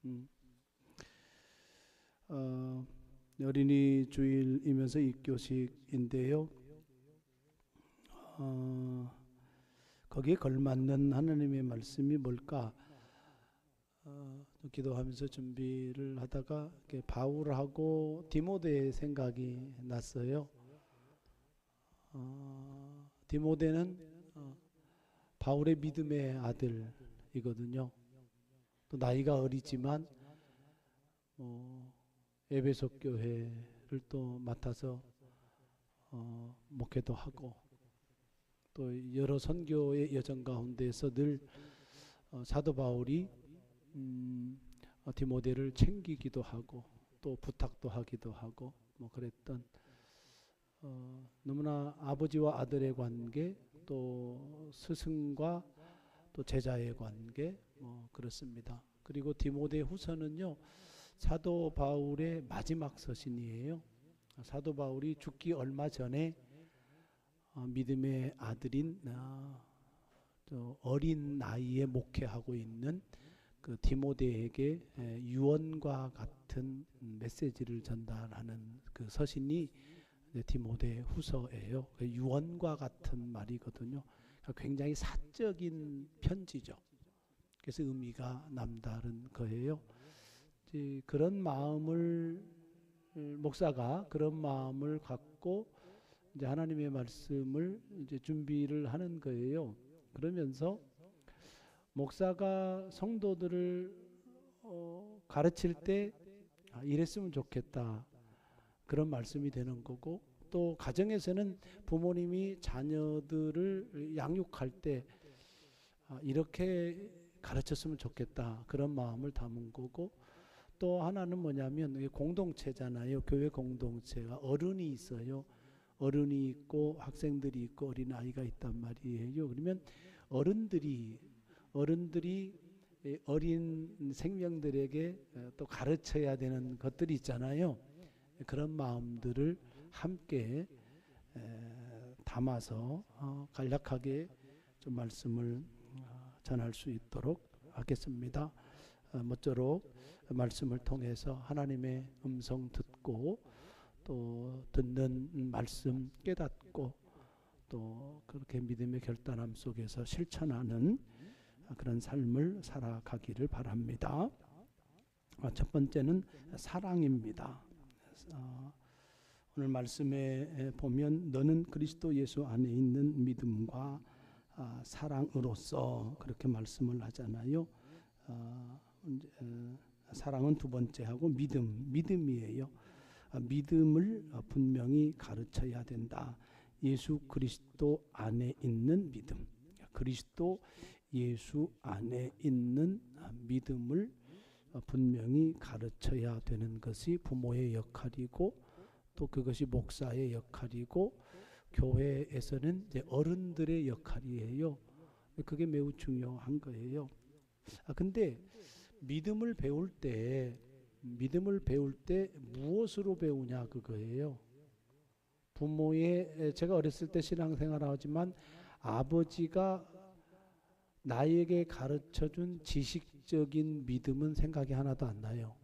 음. 어, 어린이 주일이면서 입교식인데요. 어, 거기에 걸맞는 하나님의 말씀이 뭘까? 기도하면서 준비를 하다가 바울하고 디모데의 생각이 났어요. 디모데는 바울의 믿음의 아들이거든요. 또 나이가 어리지만 에베소 교회를 또 맡아서 목회도 하고 또 여러 선교의 여정 가운데서 늘 사도 바울이 디모데를 챙기기도 하고 또 부탁도 하기도 하고 뭐 그랬던 너무나 아버지와 아들의 관계 또 스승과 또 제자의 관계 뭐 그렇습니다. 그리고 디모데 후서는요 사도 바울의 마지막 서신이에요. 사도 바울이 죽기 얼마 전에 믿음의 아들인 어린 나이에 목회하고 있는 그 디모데에게 유언과 같은 메시지를 전달하는 그 서신이 디모데 후서예요. 유언과 같은 말이거든요. 굉장히 사적인 편지죠. 그래서 의미가 남다른 거예요. 그런 마음을 목사가 그런 마음을 갖고 이제 하나님의 말씀을 이제 준비를 하는 거예요. 그러면서 목사가 성도들을 가르칠 때 이랬으면 좋겠다 그런 말씀이 되는 거고 또 가정에서는 부모님이 자녀들을 양육할 때 이렇게 가르쳤으면 좋겠다 그런 마음을 담은 거고 또 하나는 뭐냐면 공동체잖아요. 교회 공동체가 어른이 있어요. 어른이 있고 학생들이 있고 어린아이가 있단 말이에요. 그러면 어른들이 어린 생명들에게 또 가르쳐야 되는 것들이 있잖아요. 그런 마음들을 함께 담아서 간략하게 좀 말씀을 전할 수 있도록 하겠습니다. 모쪼록 말씀을 통해서 하나님의 음성 듣고 또 듣는 말씀 깨닫고 또 그렇게 믿음의 결단함 속에서 실천하는 그런 삶을 살아가기를 바랍니다. 첫 번째는 사랑입니다. 오늘 말씀에 보면 너는 그리스도 예수 안에 있는 믿음과 사랑으로서 그렇게 말씀을 하잖아요. 사랑은 두 번째 하고 믿음이에요. 믿음을 분명히 가르쳐야 된다. 예수 그리스도 안에 있는 믿음, 그리스도 예수 안에 있는 믿음을 분명히 가르쳐야 되는 것이 부모의 역할이고 또 그것이 목사의 역할이고 교회에서는 이제 어른들의 역할이에요. 그게 매우 중요한 거예요. 근데 믿음을 배울 때 무엇으로 배우냐 그거예요. 부모의 제가 어렸을 때 신앙생활 하지만 아버지가 나에게 가르쳐준 지식적인 믿음은 생각이 하나도 안 나요.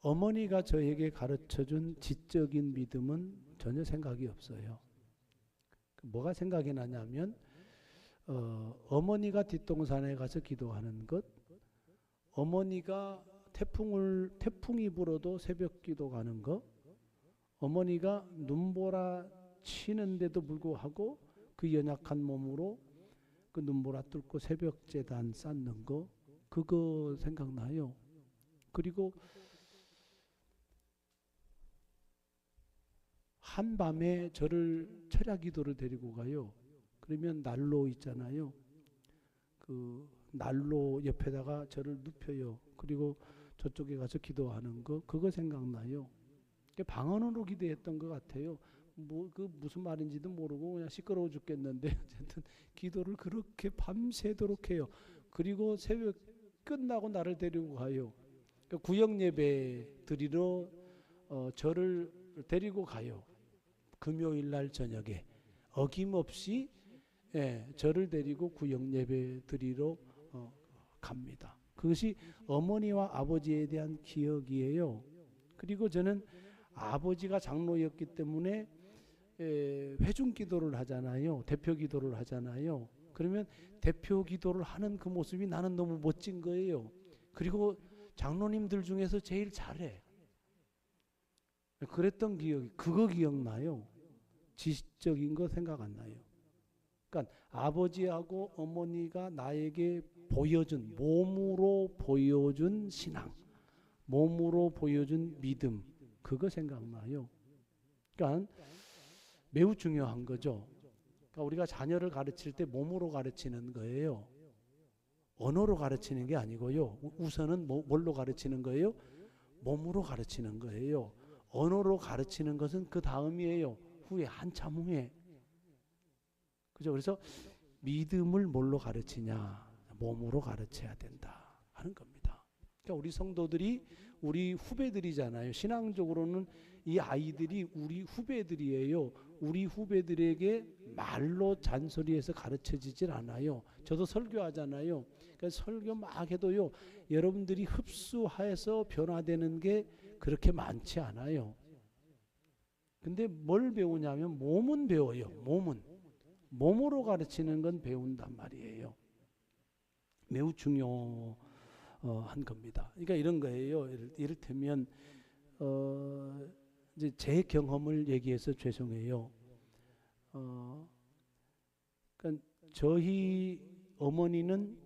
어머니가 저에게 가르쳐준 지적인 믿음은 전혀 생각이 없어요. 뭐가 생각이 나냐면 어머니가 뒷동산에 가서 기도하는 것, 어머니가 태풍이 불어도 새벽 기도 가는 거, 어머니가 눈보라 치는데도 불구하고 그 연약한 몸으로 그 눈보라 뚫고 새벽 제단 쌓는 거, 그거 생각나요. 그리고 한밤에 저를 철야 기도를 데리고 가요. 그러면 난로 있잖아요. 그 난로 옆에다가 저를 눕혀요. 그리고 저쪽에 가서 기도하는 거, 그거 생각나요. 방언으로 기도했던 것 같아요. 그 무슨 말인지도 모르고 그냥 시끄러워 죽겠는데 어쨌든 기도를 그렇게 밤새도록 해요. 그리고 새벽 끝나고 나를 데리고 가요. 구역 예배 드리러 저를 데리고 가요. 금요일 날 저녁에 어김없이 저를 데리고 구역 예배 드리러 갑니다. 그것이 어머니와 아버지에 대한 기억이에요. 그리고 저는 아버지가 장로였기 때문에 회중 기도를 하잖아요. 대표 기도를 하잖아요. 그러면 대표 기도를 하는 그 모습이 나는 너무 멋진 거예요. 그리고 장로님들 중에서 제일 잘해. 그랬던 기억이, 그거 기억나요. 지식적인 거 생각 안 나요. 그러니까 아버지하고 어머니가 나에게 보여준, 몸으로 보여준 신앙, 몸으로 보여준 믿음, 그거 생각나요. 그러니까 매우 중요한 거죠. 그러니까 우리가 자녀를 가르칠 때 몸으로 가르치는 거예요. 언어로 가르치는 게 아니고요. 우선은 뭘로 가르치는 거예요? 몸으로 가르치는 거예요. 언어로 가르치는 것은 그 다음이에요. 후에, 한참 후에. 그죠? 그래서 믿음을 뭘로 가르치냐? 몸으로 가르쳐야 된다 하는 겁니다. 그러니까 우리 성도들이 우리 후배들이잖아요. 신앙적으로는 이 아이들이 우리 후배들이에요. 우리 후배들에게 말로 잔소리해서 가르쳐지질 않아요. 저도 설교하잖아요. 그러니까 설교 막 해도요, 여러분들이 흡수해서 변화되는 게 그렇게 많지 않아요. 근데 뭘 배우냐면 몸은 배워요. 몸으로 가르치는 건 배운단 말이에요. 매우 중요한 겁니다. 그러니까 이런 거예요. 이를테면 이제 제 경험을 얘기해서 죄송해요. 그러니까 저희 어머니는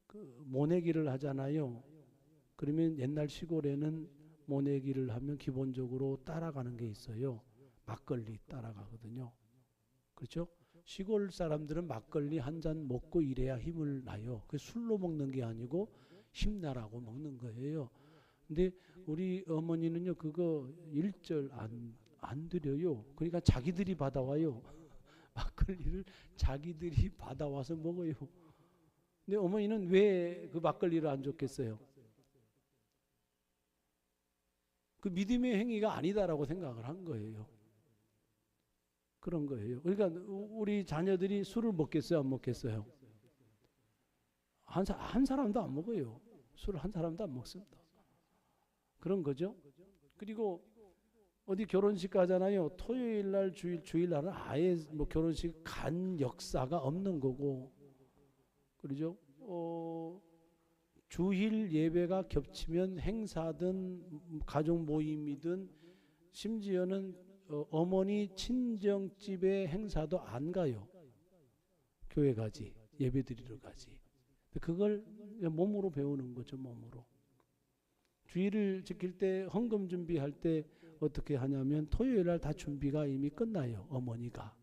그 모내기를 하잖아요. 그러면 옛날 시골에는 모내기를 하면 기본적으로 따라가는 게 있어요. 막걸리 따라가거든요. 그렇죠? 시골 사람들은 막걸리 한 잔 먹고 이래야 힘을 나요. 그 술로 먹는 게 아니고 힘나라고 먹는 거예요. 근데 우리 어머니는요, 그거 일절 안 드려요. 그러니까 자기들이 받아와요. 막걸리를 자기들이 받아와서 먹어요. 근데 어머니는 왜 그 막걸리를 안 줬겠어요? 그 믿음의 행위가 아니다라고 생각을 한 거예요. 그런 거예요. 그러니까 우리 자녀들이 술을 먹겠어요, 안 먹겠어요? 한 사람도 안 먹어요. 술을 한 사람도 안 먹습니다. 그런 거죠. 그리고 어디 결혼식 가잖아요. 토요일 날, 주일 날은 아예 뭐 결혼식 간 역사가 없는 거고, 그러죠. 주일 예배가 겹치면 행사든 가족 모임이든 심지어는 어머니 친정집의 행사도 안 가요. 교회 가지, 예배 드리러 가지. 그걸 몸으로 배우는 거죠, 몸으로. 주일을 지킬 때 헌금 준비할 때 어떻게 하냐면 토요일 날 다 준비가 이미 끝나요. 어머니가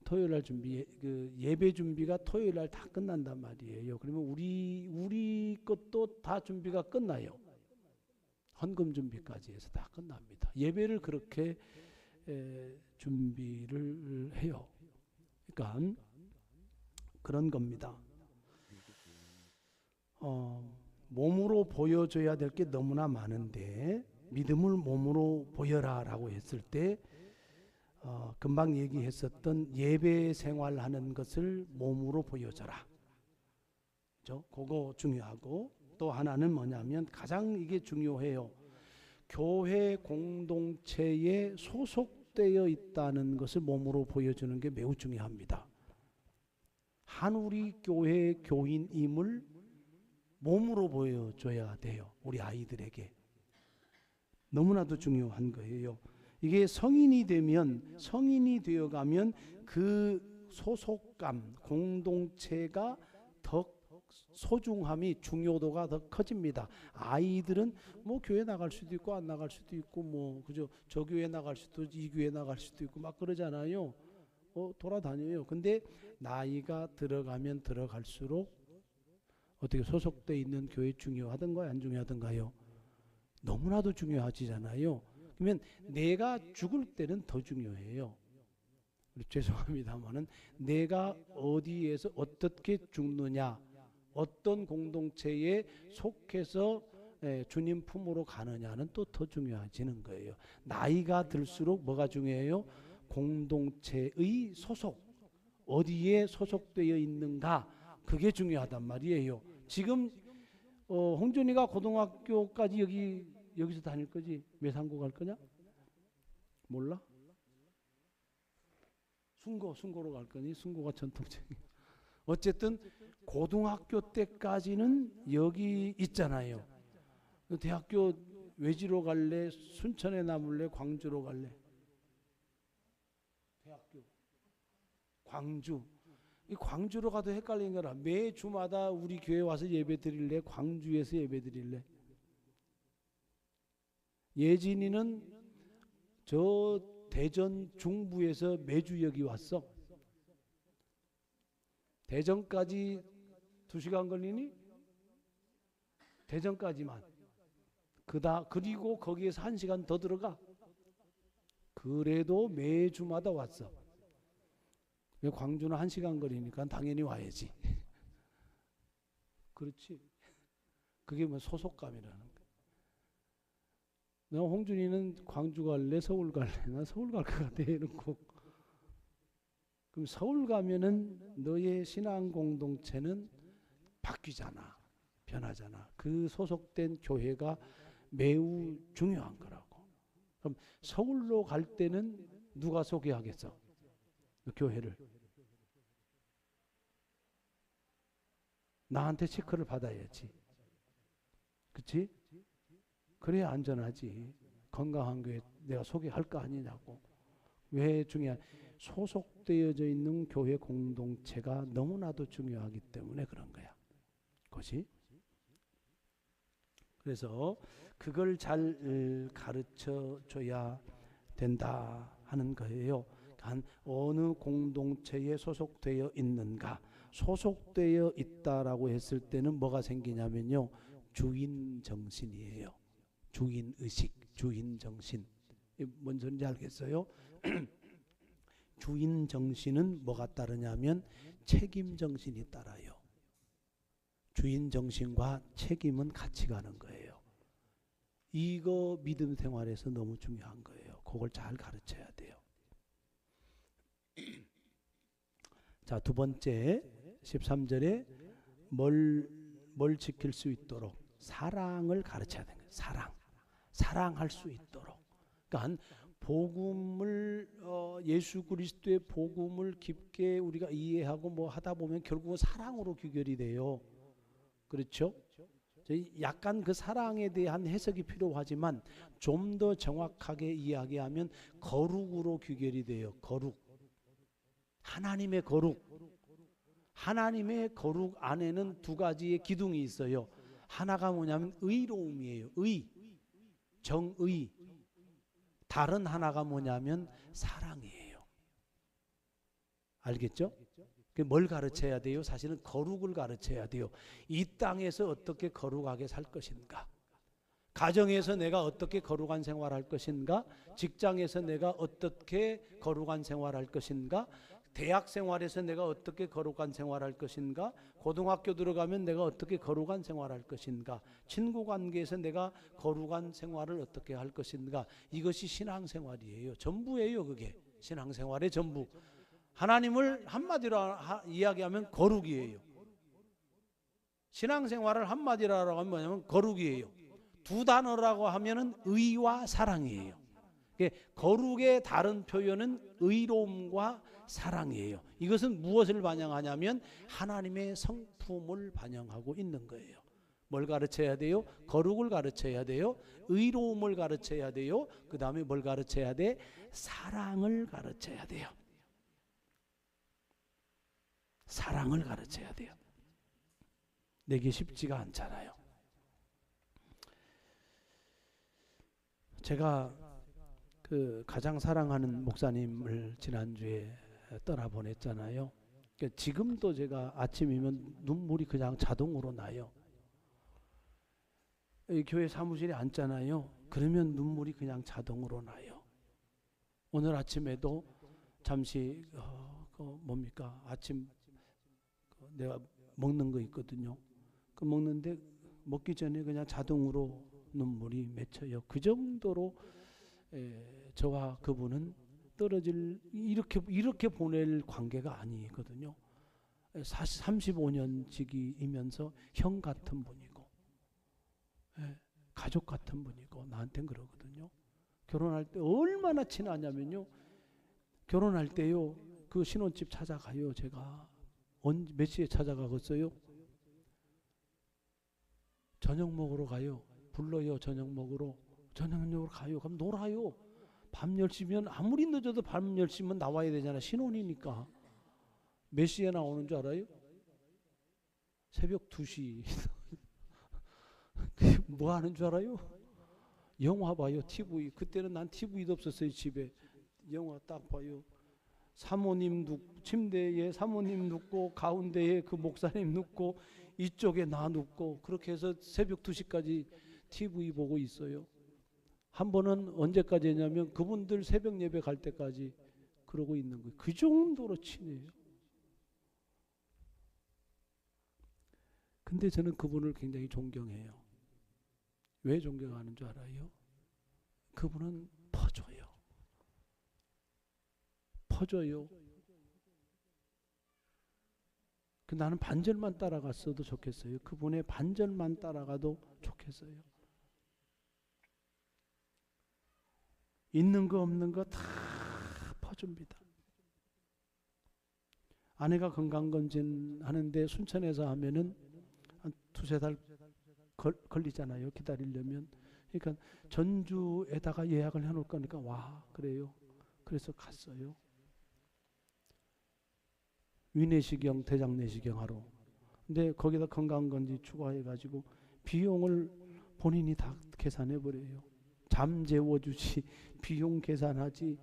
토요일 날 그 예배 준비가 토요일 날 다 끝난단 말이에요. 그러면 우리 것도 다 준비가 끝나요. 헌금 준비까지 해서 다 끝납니다. 예배를 그렇게 준비를 해요. 그러니까 그런 겁니다. 몸으로 보여줘야 될 게 너무나 많은데 믿음을 몸으로 보여라라고 했을 때 금방 얘기했었던 예배 생활하는 것을 몸으로 보여줘라. 그죠? 그거 중요하고 또 하나는 뭐냐면 가장 이게 중요해요. 교회 공동체에 소속되어 있다는 것을 몸으로 보여주는 게 매우 중요합니다. 한우리 교회 교인임을 몸으로 보여줘야 돼요. 우리 아이들에게. 너무나도 중요한 거예요. 이게 성인이 되어가면 그 소속감, 공동체가 더 소중함이, 중요도가 더 커집니다. 아이들은 뭐 교회 나갈 수도 있고 안 나갈 수도 있고 뭐 그죠? 저 교회 나갈 수도 이 교회 나갈 수도 있고 막 그러잖아요. 돌아다녀요. 근데 나이가 들어가면 들어갈수록 어떻게 소속돼 있는 교회 중요하던가요, 안 중요하던가요? 너무나도 중요하지잖아요. 그러면 내가 죽을 때는 더 중요해요. 죄송합니다만은 내가 어디에서 어떻게 죽느냐, 어떤 공동체에 속해서 주님 품으로 가느냐는 또 더 중요해지는 거예요. 나이가 들수록 뭐가 중요해요? 공동체의 소속, 어디에 소속되어 있는가, 그게 중요하단 말이에요. 지금 홍준이가 고등학교까지 여기서 다닐 거지? 매상고 갈 거냐? 몰라? 순고로 갈 거니? 순고가 전통적인. 어쨌든 고등학교 때까지는 여기 있잖아요. 대학교 외지로 갈래? 순천에 남을래? 광주로 갈래? 대학교 광주. 이 광주로 가도 헷갈리는 거라. 매 주마다 우리 교회 와서 예배 드릴래? 광주에서 예배 드릴래? 예진이는 저 대전 중부에서 매주 여기 왔어. 대전까지 2시간 걸리니? 대전까지만. 그리고 거기에서 1시간 더 들어가. 그래도 매주마다 왔어. 광주는 1시간 거리니까 당연히 와야지. 그렇지. 그게 뭐 소속감이라는 거야. 너 홍준이는 광주 갈래? 서울 갈래? 나 서울 갈 것 같아. 이러고. 그럼 서울 가면은 너의 신앙 공동체는 바뀌잖아. 변하잖아. 그 소속된 교회가 매우 중요한 거라고. 그럼 서울로 갈 때는 누가 소개하겠어? 교회를. 나한테 체크를 받아야지. 그치? 그래야 안전하지. 건강한 교회 내가 소개할 거 아니냐고. 왜 중요한? 소속되어져 있는 교회 공동체가 너무나도 중요하기 때문에 그런 거야. 그것이. 그래서 그걸 잘 가르쳐 줘야 된다 하는 거예요. 어느 공동체에 소속되어 있는가. 소속되어 있다라고 했을 때는 뭐가 생기냐면요. 주인 정신이에요. 주인 의식, 주인 정신. 뭔 소리인지 알겠어요? 주인 정신은 뭐가 따르냐면 책임 정신이 따라요. 주인 정신과 책임은 같이 가는 거예요. 이거 믿음 생활에서 너무 중요한 거예요. 그걸 잘 가르쳐야 돼요. 자, 두 번째 13절에 뭘 지킬 수 있도록 사랑을 가르쳐야 되는 거예요. 사랑할 수 있도록. 그러니까 복음을 예수 그리스도의 복음을 깊게 우리가 이해하고 뭐 하다 보면 결국은 사랑으로 귀결이 돼요. 그렇죠? 약간 그 사랑에 대한 해석이 필요하지만 좀 더 정확하게 이야기하면 거룩으로 귀결이 돼요. 거룩. 하나님의 거룩. 하나님의 거룩 안에는 두 가지의 기둥이 있어요. 하나가 뭐냐면 의로움이에요. 정의. 다른 하나가 뭐냐면 사랑이에요. 알겠죠? 뭘 가르쳐야 돼요? 사실은 거룩을 가르쳐야 돼요. 이 땅에서 어떻게 거룩하게 살 것인가? 가정에서 내가 어떻게 거룩한 생활할 것인가? 직장에서 내가 어떻게 거룩한 생활할 것인가? 대학 생활에서 내가 어떻게 거룩한 생활할 것인가? 고등학교 들어가면 내가 어떻게 거룩한 생활할 것인가? 친구 관계에서 내가 거룩한 생활을 어떻게 할 것인가? 이것이 신앙생활이에요. 전부예요. 그게 신앙생활의 전부. 하나님을 한마디로 이야기하면 거룩이에요. 신앙생활을 한마디로 하면 뭐냐면 거룩이에요. 두 단어라고 하면은 의와 사랑이에요. 거룩의 다른 표현은 의로움과 사랑이에요. 이것은 무엇을 반영하냐면 하나님의 성품을 반영하고 있는 거예요. 뭘 가르쳐야 돼요? 거룩을 가르쳐야 돼요. 의로움을 가르쳐야 돼요. 그 다음에 뭘 가르쳐야 돼? 사랑을 가르쳐야 돼요. 사랑을 가르쳐야 돼요. 내게 쉽지가 않잖아요. 제가 그 가장 사랑하는 목사님을 지난주에 떠나보냈잖아요. 그러니까 지금도 제가 아침이면 눈물이 그냥 자동으로 나요. 교회 사무실에 앉잖아요. 그러면 눈물이 그냥 자동으로 나요. 오늘 아침에도 잠시 뭡니까? 아침 내가 먹는 거 있거든요. 그 먹는데 먹기 전에 그냥 자동으로 눈물이 맺혀요. 그 정도로 저와 그분은 떨어질 이렇게 보낼 관계가 아니거든요. 35년 지기이면서 형 같은 분이고, 예, 가족 같은 분이고 나한테는 그러거든요. 결혼할 때 얼마나 친하냐면요, 결혼할 때요 그 신혼집 찾아가요. 제가 몇 시에 찾아가겠어요? 저녁 먹으러 가요. 불러요. 저녁 먹으러 가요. 그럼 놀아요. 밤 10시면 아무리 늦어도 밤 10시면 나와야 되잖아. 신혼이니까. 몇 시에 나오는 줄 알아요? 새벽 2시. 뭐 하는 줄 알아요? 영화 봐요. TV. 그때는 난 TV도 없었어요. 집에. 영화 딱 봐요. 사모님 침대에 사모님 눕고, 가운데에 그 목사님 눕고, 이쪽에 나 눕고, 그렇게 해서 새벽 2시까지 TV 보고 있어요. 한 번은 언제까지 했냐면 그분들 새벽 예배 갈 때까지 그러고 있는 거예요. 그 정도로 친해요. 근데 저는 그분을 굉장히 존경해요. 왜 존경하는 줄 알아요? 그분은 퍼줘요. 나는 반절만 따라갔어도 좋겠어요. 그분의 반절만 따라가도 좋겠어요. 있는 거 없는 거 다 퍼줍니다. 아내가 건강검진 하는데 순천에서 하면은 한 2-3달 걸리잖아요. 기다리려면. 그러니까 전주에다가 예약을 해놓을 거니까 와 그래요. 그래서 갔어요. 위내시경, 대장내시경 하러. 근데 거기다 건강검진 추가해가지고 비용을 본인이 다 계산해버려요. 잠 재워주지, 비용 계산하지,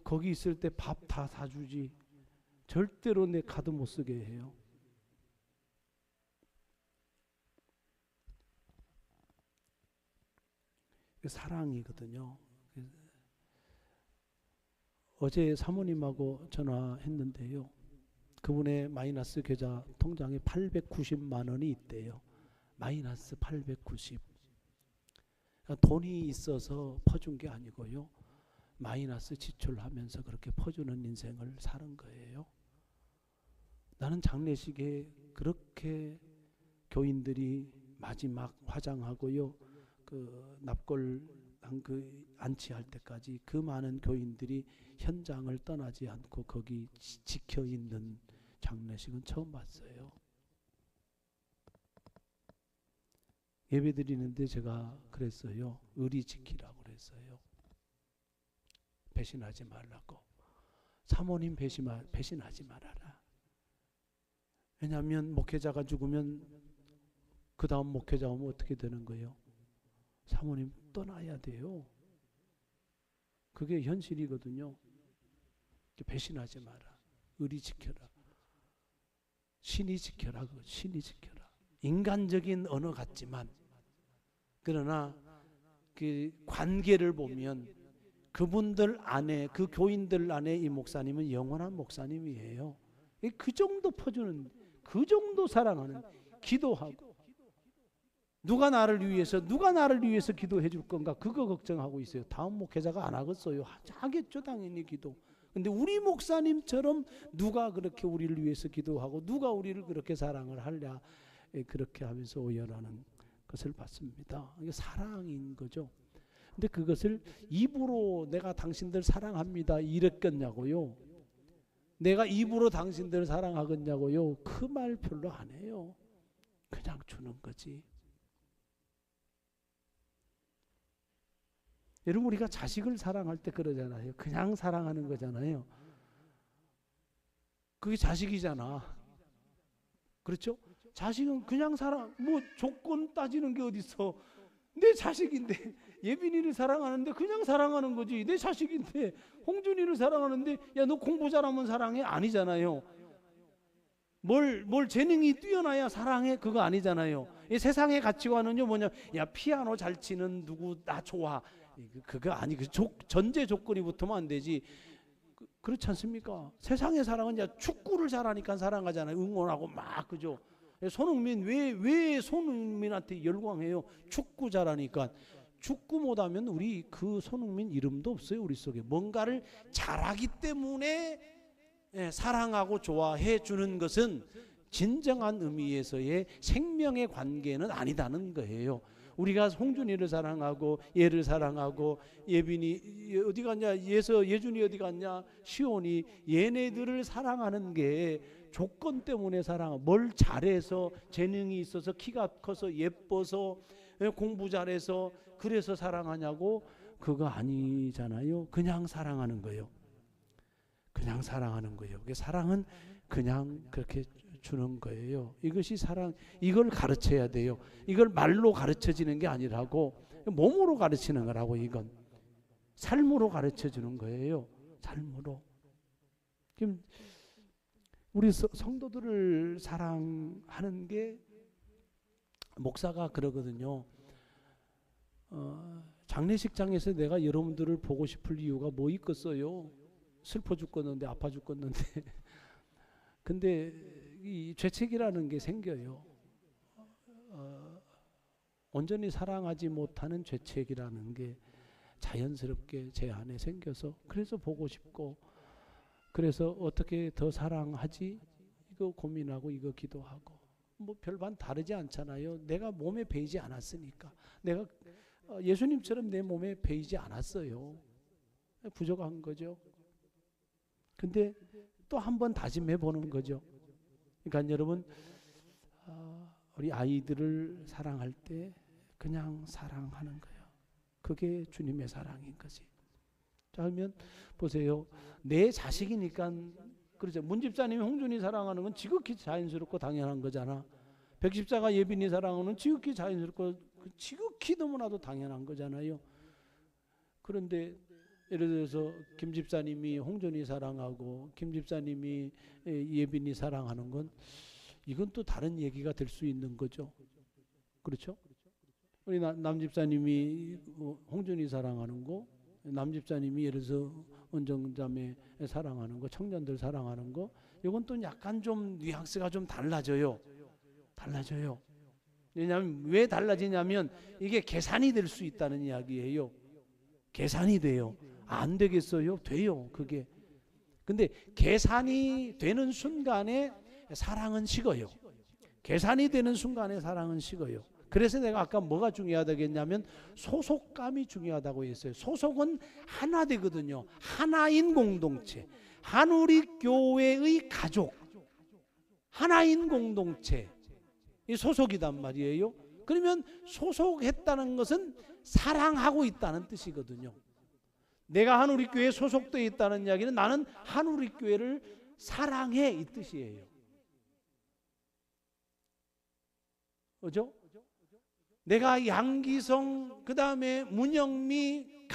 거기 있을 때 밥 다 사주지. 절대로 내 카드 못 쓰게 해요. 사랑이거든요. 어제 사모님하고 전화했는데요. 그분의 마이너스 계좌 통장에 890만 원이 있대요. 마이너스 890. 돈이 있어서 퍼준 게 아니고요. 마이너스 지출하면서 그렇게 퍼주는 인생을 사는 거예요. 나는 장례식에 그렇게 교인들이 마지막 화장하고요, 그 납골 안치할 때까지 그 많은 교인들이 현장을 떠나지 않고 거기 지켜 있는 장례식은 처음 봤어요. 예배 드리는데 제가 그랬어요. 의리 지키라고 그랬어요. 배신하지 말라고. 사모님 배신하지 말아라. 왜냐하면 목회자가 죽으면 그 다음 목회자 오면 어떻게 되는 거예요? 사모님 떠나야 돼요. 그게 현실이거든요. 배신하지 마라. 의리 지켜라. 신이 지켜라. 신이 지켜라. 인간적인 언어 같지만, 그러나 그 관계를 보면 그분들 안에, 그 교인들 안에 이 목사님은 영원한 목사님이에요. 그 정도 퍼주는, 그 정도 사랑하는, 기도하고, 누가 나를 위해서 기도해 줄 건가, 그거 걱정하고 있어요. 다음 목회자가 안 하겠어요? 하겠죠, 당연히 기도. 근데 우리 목사님처럼 누가 그렇게 우리를 위해서 기도하고 누가 우리를 그렇게 사랑을 하랴, 그렇게 하면서 오열하는 것을 봤습니다. 이게 사랑인 거죠. 근데 그것을 입으로 내가 당신들 사랑합니다 이랬겠냐고요? 내가 입으로 당신들을 사랑하겠냐고요? 그 말 별로 안 해요. 그냥 주는 거지. 여러분, 우리가 자식을 사랑할 때 그러잖아요. 그냥 사랑하는 거잖아요. 그게 자식이잖아. 그렇죠? 자식은 그냥 사랑, 뭐 조건 따지는 게 어딨어. 내 자식인데, 예빈이를 사랑하는데 그냥 사랑하는 거지. 내 자식인데, 홍준이를 사랑하는데 야, 너 공부 잘하면 사랑해? 아니잖아요. 뭘 재능이 뛰어나야 사랑해? 그거 아니잖아요. 이 세상의 가치관은요 뭐냐, 야 피아노 잘 치는 누구 나 좋아, 그거 아니. 그 전제 조건이 붙으면 안 되지. 그렇지 않습니까? 세상의 사랑은 야 축구를 잘하니까 사랑하잖아요. 응원하고 막, 그죠? 손흥민, 왜 손흥민한테 열광해요? 축구 잘하니까. 축구 못하면 우리 그 손흥민 이름도 없어요. 우리 속에 뭔가를 잘하기 때문에 사랑하고 좋아해 주는 것은 진정한 의미에서의 생명의 관계는 아니다는 거예요. 우리가 홍준이를 사랑하고 얘를 사랑하고 예빈이 어디 갔냐, 예준이 어디 갔냐, 시온이 얘네들을 사랑하는 게 조건 때문에 뭘 잘해서 재능이 있어서 키가 커서 예뻐서 공부 잘해서 그래서 사랑하냐고, 그거 아니잖아요. 그냥 사랑하는 거예요. 그냥 사랑하는 거예요. 사랑은 그냥 그렇게 주는 거예요. 이것이 사랑, 이걸 가르쳐야 돼요. 이걸 말로 가르쳐지는 게 아니라고 몸으로 가르치는 거라고. 이건 삶으로 가르쳐 주는 거예요. 삶으로. 지금 우리 성도들을 사랑하는 게, 목사가 그러거든요. 장례식장에서 내가 여러분들을 보고 싶을 이유가 뭐 있겠어요? 슬퍼 죽겠는데, 아파 죽겠는데. 근데 이 죄책이라는 게 생겨요. 온전히 사랑하지 못하는 죄책이라는 게 자연스럽게 제 안에 생겨서, 그래서 보고 싶고, 그래서 어떻게 더 사랑하지? 이거 고민하고 이거 기도하고. 뭐 별반 다르지 않잖아요. 내가 몸에 배이지 않았으니까. 내가 예수님처럼 내 몸에 배이지 않았어요. 부족한 거죠. 근데 또 한 번 다짐해 보는 거죠. 그러니까 여러분, 우리 아이들을 사랑할 때 그냥 사랑하는 거예요. 그게 주님의 사랑인 거지. 자, 그러면 보세요. 내 자식이니까, 그렇죠. 문 집사님이 홍준이 사랑하는 건 지극히 자연스럽고 당연한 거잖아. 백 집사가 예빈이 사랑하는 건 지극히 자연스럽고 지극히 너무나도 당연한 거잖아요. 그런데 예를 들어서 김 집사님이 홍준이 사랑하고 김 집사님이 예빈이 사랑하는 건, 이건 또 다른 얘기가 될 수 있는 거죠. 그렇죠? 우리 남 집사님이 홍준이 사랑하는 거, 남 집사님이 예를 들어서 은정자매 사랑하는 거, 청년들 사랑하는 거, 이건 또 약간 좀 뉘앙스가 좀 달라져요. 달라져요. 왜냐하면 왜 달라지냐면 이게 계산이 될 수 있다는 이야기예요. 계산이 돼요. 안 되겠어요? 돼요. 그게. 근데 계산이 되는 순간에 사랑은 식어요. 계산이 되는 순간에 사랑은 식어요. 그래서 내가 아까 뭐가 중요하다겠냐면 소속감이 중요하다고 했어요. 소속은 하나 되거든요. 하나인 공동체, 한우리교회의 가족, 하나인 공동체, 이 소속이단 말이에요. 그러면 소속했다는 것은 사랑하고 있다는 뜻이거든요. 내가 한우리교회에 소속되어 있다는 이야기는 나는 한우리교회를 사랑해, 이 뜻이에요. 그죠? 내가 양기성, 그 다음에 문영미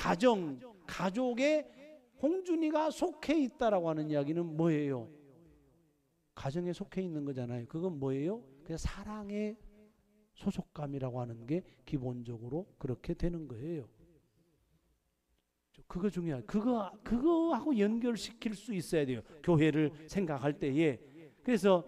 가족에 홍준이가 속해 있다라고 하는 이야기는 뭐예요? 가정에 속해 있는 거잖아요. 그건 뭐예요? 그냥 사랑의 소속감이라고 하는 게 기본적으로 그렇게 되는 거예요. 그거 중요해요. 그거하고 연결시킬 수 있어야 돼요. 교회를 생각할 때에. 그래서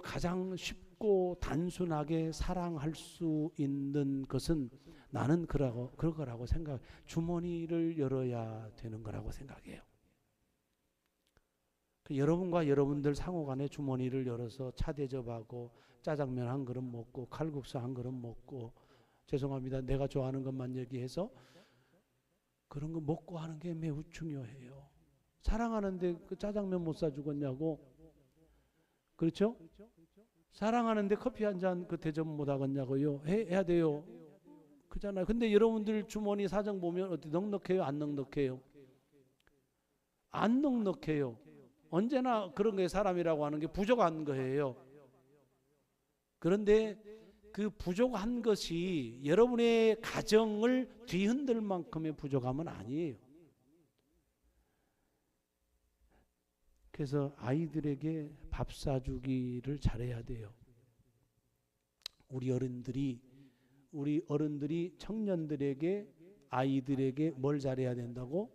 가장 쉽고 단순하게 사랑할 수 있는 것은 나는 그거라고 생각. 주머니를 열어야 되는 거라고 생각해요. 여러분과 여러분들 상호간에 주머니를 열어서 차 대접하고 짜장면 한 그릇 먹고 칼국수 한 그릇 먹고, 죄송합니다, 내가 좋아하는 것만 얘기해서 그런 거 먹고 하는 게 매우 중요해요. 사랑하는데 그 짜장면 못 사주겠냐고. 그렇죠? 사랑하는데 커피 한 잔 그 대접 못 하겠냐고요. 해야 돼요. 그잖아요. 근데 여러분들 주머니 사정 보면 어떻게 넉넉해요? 안 넉넉해요? 안 넉넉해요. 언제나 그런 게 사람이라고 하는 게 부족한 거예요. 그런데 그 부족한 것이 여러분의 가정을 뒤흔들 만큼의 부족함은 아니에요. 그래서 아이들에게 밥 사주기를 잘해야 돼요. 우리 어른들이 청년들에게, 아이들에게 뭘 잘해야 된다고?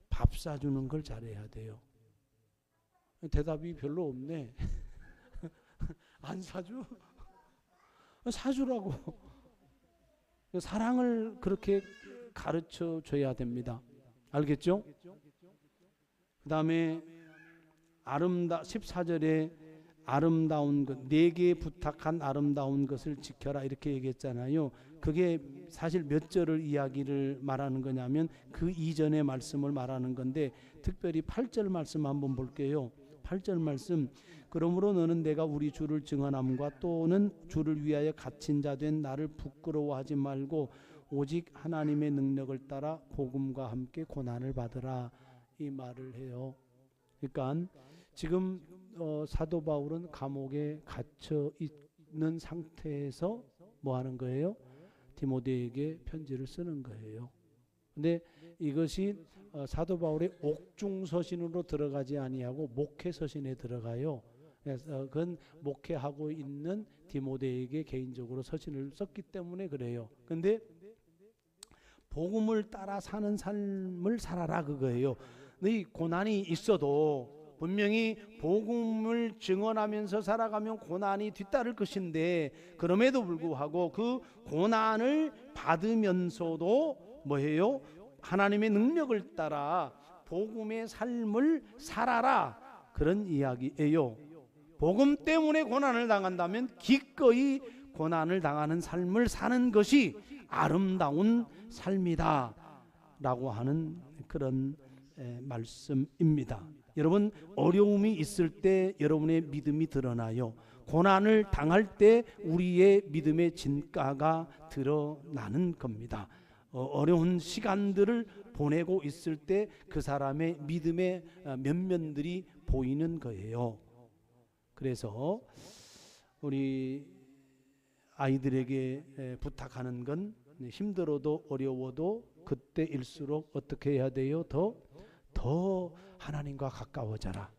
밥 사주는 걸 잘해야 돼요. 대답이 별로 없네. 안 사주? 사주라고. 사랑을 그렇게 가르쳐 줘야 됩니다. 알겠죠? 그 다음에 14절에 아름다운 것, 내게 부탁한 아름다운 것을 지켜라 이렇게 얘기했잖아요. 그게 사실 몇 절을 이야기를 말하는 거냐면 그 이전의 말씀을 말하는 건데, 특별히 8절 말씀 한번 볼게요. 8절 말씀, 그러므로 너는 내가 우리 주를 증언함과 또는 주를 위하여 갇힌 자 된 나를 부끄러워하지 말고 오직 하나님의 능력을 따라 복음과 함께 고난을 받으라, 이 말을 해요. 그러니까 지금 사도 바울은 감옥에 갇혀 있는 상태에서 뭐 하는 거예요? 디모데에게 편지를 쓰는 거예요. 근데 이것이 사도 바울의 옥중서신으로 들어가지 아니하고 목회서신에 들어가요. 그래서 그건 목회하고 있는 디모데에게 개인적으로 서신을 썼기 때문에 그래요. 근데 복음을 따라 사는 삶을 살아라, 그거예요. 네 고난이 있어도 분명히 복음을 증언하면서 살아가면 고난이 뒤따를 것인데, 그럼에도 불구하고 그 고난을 받으면서도 뭐예요? 하나님의 능력을 따라 복음의 삶을 살아라, 그런 이야기예요. 복음 때문에 고난을 당한다면 기꺼이 고난을 당하는 삶을 사는 것이 아름다운 삶이다 라고 하는 그런 말씀입니다. 여러분, 어려움이 있을 때 여러분의 믿음이 드러나요. 고난을 당할 때 우리의 믿음의 진가가 드러나는 겁니다. 어려운 시간들을 보내고 있을 때 그 사람의 믿음의 면면들이 보이는 거예요. 그래서 우리 아이들에게 부탁하는 건, 힘들어도 어려워도 그때일수록 어떻게 해야 돼요? 더 하나님과 가까워져라.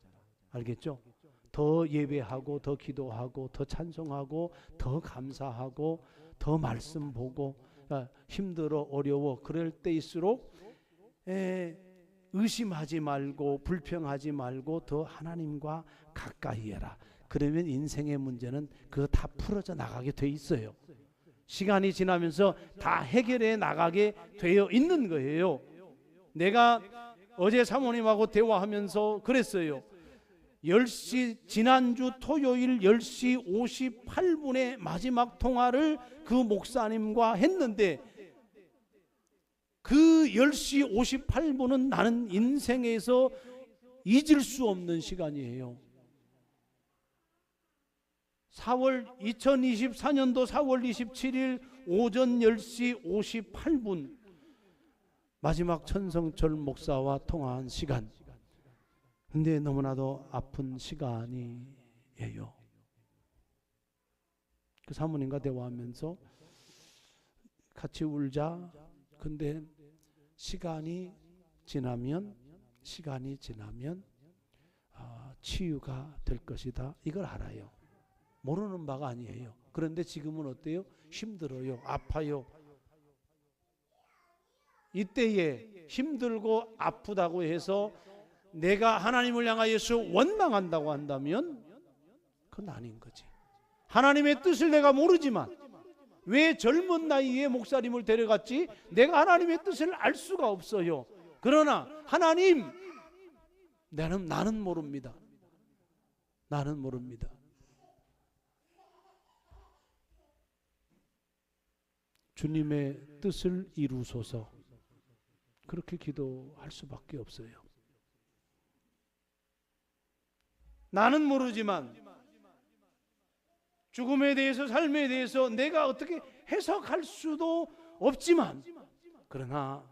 알겠죠? 더 예배하고 더 기도하고 더 찬송하고 더 감사하고 더 말씀 보고, 힘들어 어려워 그럴 때일수록 의심하지 말고 불평하지 말고 더 하나님과 가까이 해라. 그러면 인생의 문제는 그거 다 풀어져 나가게 돼 있어요. 시간이 지나면서 다 해결해 나가게 되어 있는 거예요. 내가 어제 사모님하고 대화하면서 그랬어요. 10시, 지난주 토요일 10시 58분에 마지막 통화를 그 목사님과 했는데, 그 10시 58분은 나는 인생에서 잊을 수 없는 시간이에요. 2024년도 4월 27일 오전 10시 58분 마지막 천성철 목사와 통화한 시간. 근데 너무나도 아픈 시간이에요. 그 사모님과 대화하면서 같이 울자. 근데 시간이 지나면 치유가 될 것이다, 이걸 알아요. 모르는 바가 아니에요. 그런데 지금은 어때요? 힘들어요. 아파요. 이때에 힘들고 아프다고 해서 내가 하나님을 향하여서 원망한다고 한다면 그건 아닌 거지. 하나님의 뜻을 내가 모르지만 왜 젊은 나이에 목사님을 데려갔지? 내가 하나님의 뜻을 알 수가 없어요. 그러나 하나님, 나는 모릅니다. 나는 모릅니다. 주님의 뜻을 이루소서, 그렇게 기도할 수밖에 없어요. 나는 모르지만 죽음에 대해서, 삶에 대해서 내가 어떻게 해석할 수도 없지만, 그러나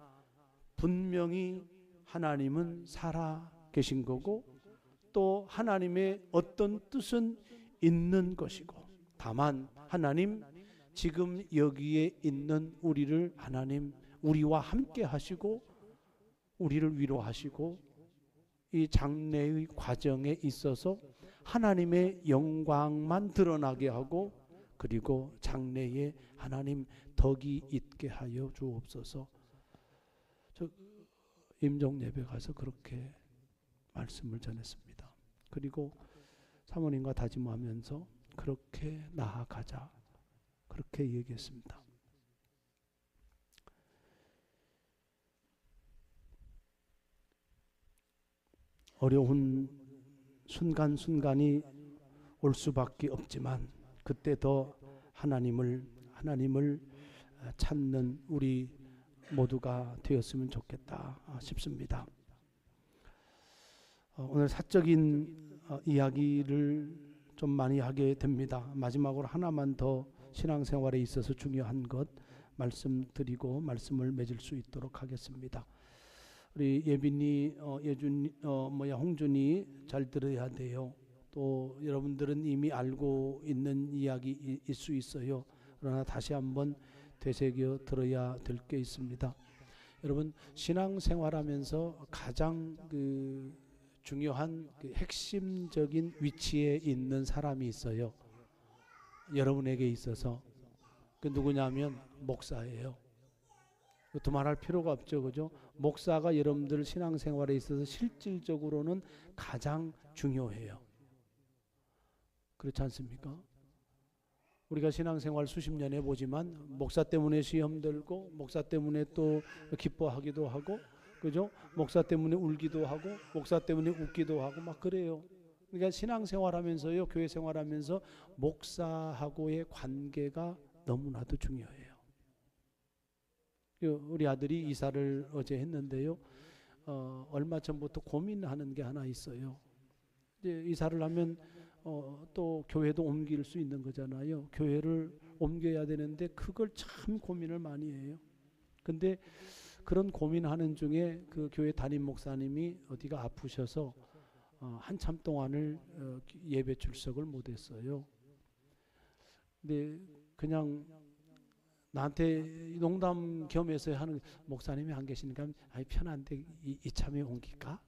분명히 하나님은 살아 계신 거고 또 하나님의 어떤 뜻은 있는 것이고, 다만 하나님 지금 여기에 있는 우리를 하나님 우리와 함께 하시고 우리를 위로하시고 이 장래의 과정에 있어서 하나님의 영광만 드러나게 하고, 그리고 장래에 하나님 덕이 있게 하여 주옵소서. 저 임종 예배 가서 그렇게 말씀을 전했습니다. 그리고 사모님과 다짐하면서 그렇게 나아가자, 그렇게 얘기했습니다. 어려운 순간순간이 올 수밖에 없지만 그때 더 하나님을 찾는 우리 모두가 되었으면 좋겠다 싶습니다. 오늘 사적인 이야기를 좀 많이 하게 됩니다. 마지막으로 하나만 더 신앙생활에 있어서 중요한 것 말씀드리고 말씀을 맺을 수 있도록 하겠습니다. 우리 예빈이, 홍준이 잘 들어야 돼요. 또 여러분들은 이미 알고 있는 이야기일 수 있어요. 그러나 다시 한번 되새겨 들어야 될 게 있습니다. 여러분, 신앙생활하면서 가장 중요한 핵심적인 위치에 있는 사람이 있어요. 여러분에게 있어서. 그 누구냐면 목사예요. 또 말할 필요가 없죠, 그죠? 목사가 여러분들 신앙생활에 있어서 실질적으로는 가장 중요해요. 그렇지 않습니까? 우리가 신앙생활 수십 년 해보지만 목사 때문에 시험 들고 목사 때문에 또 기뻐하기도 하고, 그죠? 목사 때문에 울기도 하고 목사 때문에 웃기도 하고 막 그래요. 그러니까 신앙생활하면서요, 교회 생활하면서 목사하고의 관계가 너무나도 중요해요. 우리 아들이 이사를 어제 했는데요. 얼마 전부터 고민하는 게 하나 있어요. 이제 이사를 하면 또 교회도 옮길 수 있는 거잖아요. 교회를 옮겨야 되는데 그걸 참 고민을 많이 해요. 근데 그런 고민하는 중에 그 교회 담임 목사님이 어디가 아프셔서 한참 동안을 예배 출석을 못했어요. 근데 그냥 나한테 농담 겸해서 하는, 목사님이 안 계시니까 아이 편한데 이참에 옮길까?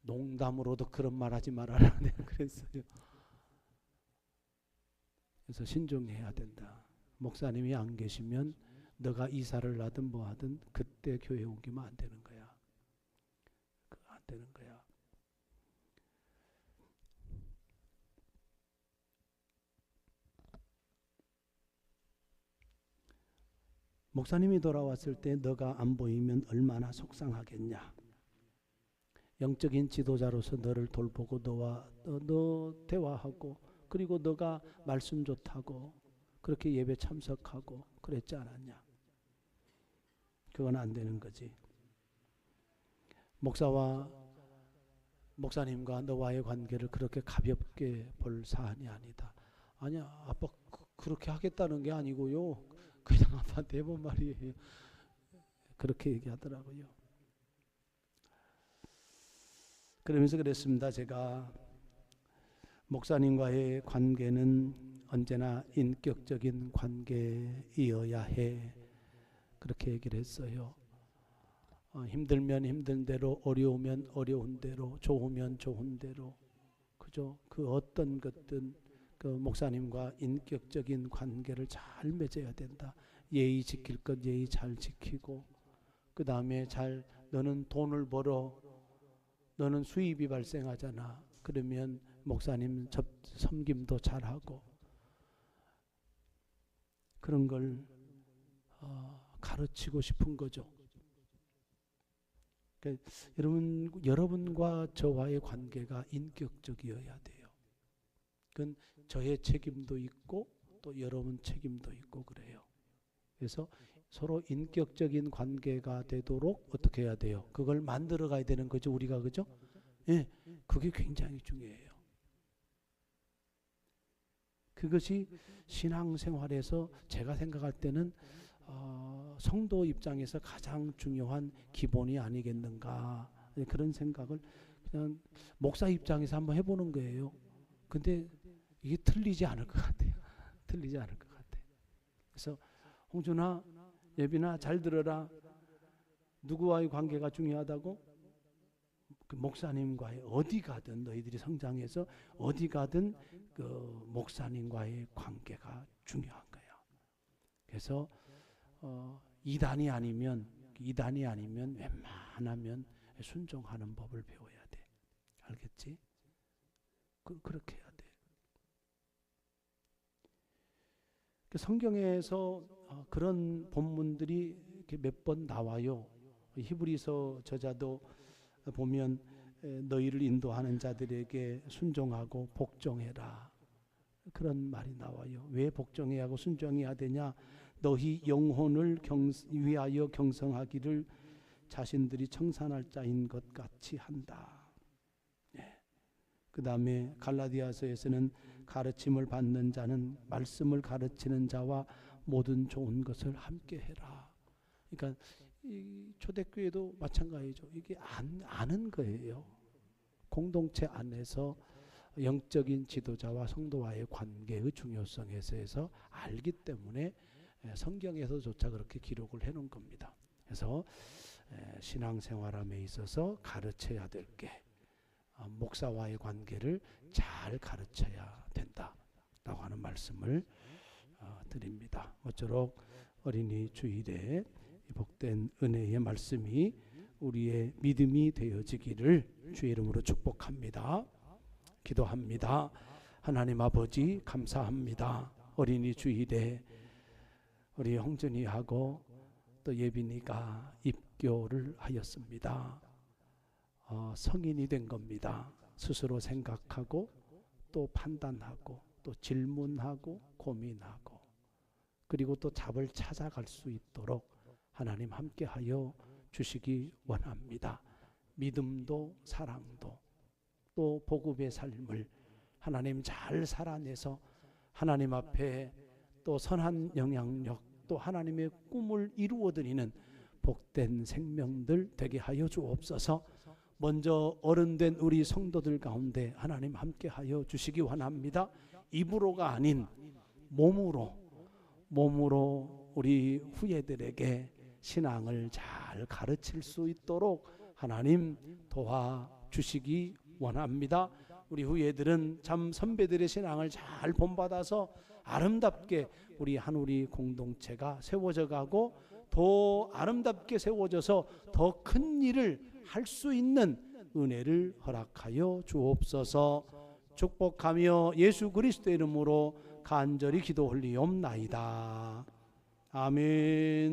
농담으로도 그런 말 하지 말아라. 내가 그랬어요. 그래서 신중해야 된다. 목사님이 안 계시면 너가 이사를 하든 뭐 하든 그때 교회 옮기면 안 되는 거야. 안 되는 거야. 목사님이 돌아왔을 때 너가 안 보이면 얼마나 속상하겠냐. 영적인 지도자로서 너를 돌보고 너 대화하고, 그리고 너가 말씀 좋다고 그렇게 예배 참석하고 그랬지 않았냐. 그건 안 되는 거지. 목사님과 너와의 관계를 그렇게 가볍게 볼 사안이 아니다. 아니야, 아빠 그렇게 하겠다는 게 아니고요. 그냥 아빠한테 해본 말이에요. 그렇게 얘기하더라고요. 그러면서 그랬습니다. 제가 목사님과의 관계는 언제나 인격적인 관계이어야 해. 그렇게 얘기를 했어요. 힘들면 힘든 대로, 어려우면 어려운 대로, 좋으면 좋은 대로, 그죠? 그 어떤 것든 그 목사님과 인격적인 관계를 잘 맺어야 된다. 예의 지킬 것 예의 잘 지키고, 그 다음에 너는 돈을 벌어, 너는 수입이 발생하잖아. 그러면 목사님 섬김도 잘하고, 그런 걸 가르치고 싶은 거죠. 그러니까 여러분과 저와의 관계가 인격적이어야 돼요. 그건 저의 책임도 있고 또 여러분 책임도 있고 그래요. 그래서 서로 인격적인 관계가 되도록 어떻게 해야 돼요? 그걸 만들어 가야 되는 거죠, 우리가. 그죠? 예, 그게 굉장히 중요해요. 그것이 신앙생활에서 제가 생각할 때는 성도 입장에서 가장 중요한 기본이 아니겠는가, 그런 생각을 그냥 목사 입장에서 한번 해보는 거예요. 근데 이게 틀리지 않을 것 같아요. 틀리지 않을 것 같아요. 그래서 홍준아, 예빈아, 잘 들어라. 누구와의 관계가 중요하다고? 그 목사님과의, 어디 가든 너희들이 성장해서 어디 가든 그 목사님과의 관계가 중요한 거야. 그래서 이단이 아니면 웬만하면 순종하는 법을 배워야 돼. 알겠지? 그렇게 해야 돼. 성경에서 그런 본문들이 몇 번 나와요. 히브리서 저자도 보면 너희를 인도하는 자들에게 순종하고 복종해라. 그런 말이 나와요. 왜 복종해야 하고 순종해야 되냐? 너희 영혼을 위하여 경성하기를 자신들이 청산할 자인 것 같이 한다. 그 다음에 갈라디아서에서는 가르침을 받는 자는 말씀을 가르치는 자와 모든 좋은 것을 함께 해라. 그러니까 이 초대교회도 마찬가지죠. 이게 아는 거예요. 공동체 안에서 영적인 지도자와 성도와의 관계의 중요성에 대해서 알기 때문에 성경에서조차 그렇게 기록을 해놓은 겁니다. 그래서 신앙생활함에 있어서 가르쳐야 될 게 목사와의 관계를 잘 가르쳐야 된다라고 하는 말씀을 드립니다. 모쪼록 어린이 주일에 복된 은혜의 말씀이 우리의 믿음이 되어지기를 주의 이름으로 축복합니다. 기도합니다. 하나님 아버지 감사합니다. 어린이 주일에 우리 홍준이하고 또 예빈이가 입교를 하였습니다. 성인이 된 겁니다. 스스로 생각하고 또 판단하고 또 질문하고 고민하고 그리고 또 답을 찾아갈 수 있도록 하나님 함께하여 주시기 원합니다. 믿음도 사랑도 또 복음의 삶을 하나님 잘 살아내서 하나님 앞에 또 선한 영향력 또 하나님의 꿈을 이루어드리는 복된 생명들 되게 하여 주옵소서. 먼저 어른된 우리 성도들 가운데 하나님 함께하여 주시기 원합니다. 입으로가 아닌 몸으로 우리 후예들에게 신앙을 잘 가르칠 수 있도록 하나님 도와주시기 원합니다. 우리 후예들은 참 선배들의 신앙을 잘 본받아서 아름답게 우리 한우리 공동체가 세워져 가고 더 아름답게 세워져서 더 큰 일을 할 수 있는 은혜를 허락하여 주옵소서. 축복하며 예수 그리스도의 이름으로 간절히 기도 올리옵나이다. 아멘.